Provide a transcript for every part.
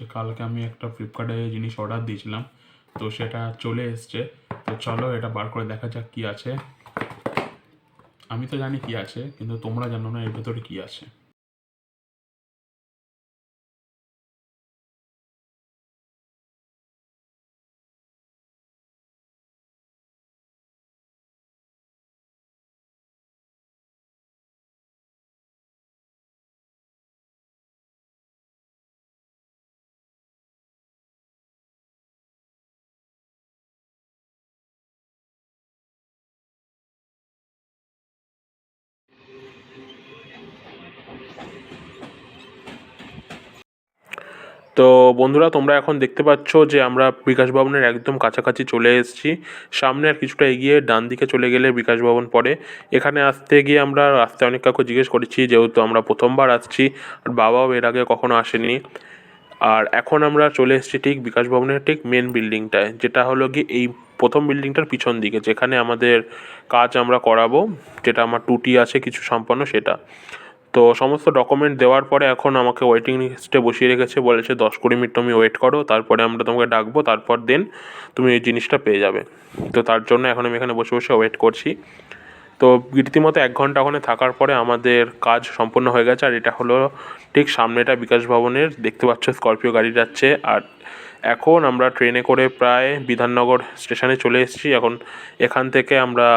যে কালকে আমি একটা ফ্লিপকার্টে জিনিস অর্ডার দিয়েছিলাম, তো সেটা চলে এসছে। তো চলো এটা বার করে দেখা যাক কী আছে। আমি তো জানি কী আছে, কিন্তু তোমরা জানো না এর ভেতরে কী আছে। তো বন্ধুরা, তোমরা এখন দেখতে পাচ্ছ যে আমরা বিকাশ ভবনের একদম কাছাকাছি চলে এসেছি। সামনে আর কিছুটা এগিয়ে ডান দিকে চলে গেলে বিকাশ ভবন পড়ে। এখানে আসতে গিয়ে আমরা রাস্তায় অনেক কাউকে জিজ্ঞেস করেছি, যেহেতু আমরা প্রথমবার আসছি আর বাবাও এর আগে কখনো আসেনি। আর এখন আমরা চলে এসেছি ঠিক বিকাশ ভবনের ঠিক মেন বিল্ডিংটায়, যেটা হলো কি এই প্রথম বিল্ডিংটার পিছন দিকে, যেখানে আমাদের কাজ আমরা করাবো, যেটা আমার টুটি আছে কিছু সম্পন্ন সেটা। তো সমস্ত ডকুমেন্ট দেওয়ার পরে এখন আমাকে ওয়েটিং লিস্টে বসিয়ে রেখেছে, বলেছে 10-20 মিনিট তুমি ওয়েট করো, তারপরে আমরা তোমাকে ডাকবো, তারপর দেন তুমি এই জিনিসটা পেয়ে যাবে। তো তার জন্য এখন আমি এখানে বসে বসে ওয়েট করছি। তো রীতিমতো 1 ঘন্টা ওখানে থাকার পরে আমাদের কাজ সম্পূর্ণ হয়ে গেছে। আর এটা হলো ঠিক সামনেটা বিকাশ ভবনের, দেখতে পাচ্ছ স্করপিও গাড়ি যাচ্ছে। আর এখন আমরা ট্রেনে করে প্রায় বিধাননগর স্টেশনে চলে এসেছি। এখন এখান থেকে আমরা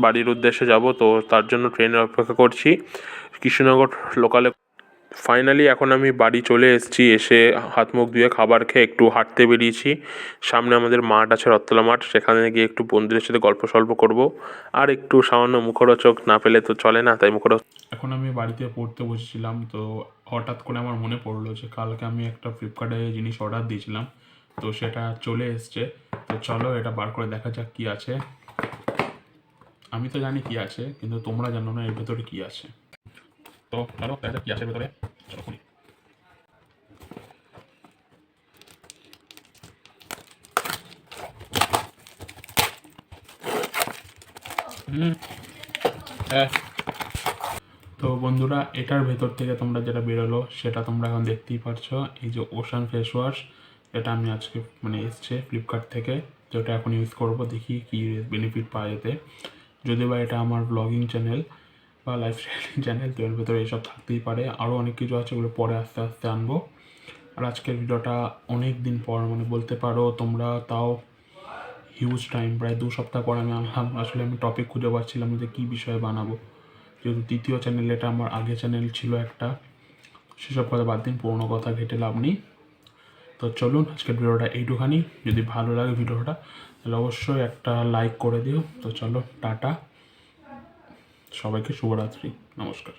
বাড়ির উদ্দেশ্যে যাব, তো তার জন্য ট্রেনের অপেক্ষা করছি কৃষ্ণনগর লোকালে। ফাইনালি এখন আমি বাড়ি চলে এসেছি। এসে হাত মুখ ধুয়ে খাবার খেয়ে একটু হাঁটতে বেরিয়েছি। সামনে আমাদের মাঠ আছে, রথতলা মাঠ, সেখানে গিয়ে একটু বন্ধুদের সাথে গল্প সল্প করবো। আর একটু সামান্য মুখরোচক না পেলে তো চলে না, তাই মুখরোচক। এখন আমি বাড়িতে পড়তে বসেছিলাম, তো হঠাৎ করে আমার মনে পড়লো যে কালকে আমি একটা ফ্লিপকার্টে জিনিস অর্ডার দিয়েছিলাম, তো সেটা চলে এসছে। তো চলো এটা বার করে দেখা যাক কী আছে। আমি তো জানি কী আছে, কিন্তু তোমরা জানো না এর ভেতরে কী আছে। তো চলো দেখা যাক কী আছে ভেতরে। চলো খুলি। হ্যাঁ, তো বন্ধুরা, এটার ভেতর থেকে তোমরা যেটা বেরোলো সেটা তোমরা এখন দেখতেই পারছো। এই যে ওশান ফেস ওয়াশ, এটা আমি আজকে এসছে ফ্লিপকার্ট থেকে। তো এটা এখন ইউজ করবো, দেখি কী বেনিফিট পাওয়া যেতে। যদিও বা এটা আমার ব্লগিং চ্যানেল বা লাইফস্টাইলিং চ্যানেল, তো এর ভেতরে এইসব থাকতেই পারে। আরও অনেক কিছু আছে, ওগুলো পরে আস্তে আস্তে আনবো। আর আজকের ভিডিওটা অনেক দিন পর, বলতে পারো তোমরা, তাও হিউজ টাইম, প্রায় 2 সপ্তাহ পর আমি আনলাম। আসলে আমি টপিক খুঁজে পাচ্ছিলাম যে কী বিষয়ে বানাবো, যেহেতু দ্বিতীয় চ্যানেল এটা। আমার আগে চ্যানেল ছিল একটা, সেসব কথা বাদ দিন, পুরোনো কথা ঘেটে লাভ নেই। তো চলুন আজকের ভিডিওটা এইটুখানি। যদি ভালো লাগে ভিডিওটা তাহলে অবশ্যই একটা লাইক করে দিও। তো চলো টাটা, সবাইকে শুভরাত্রি, নমস্কার।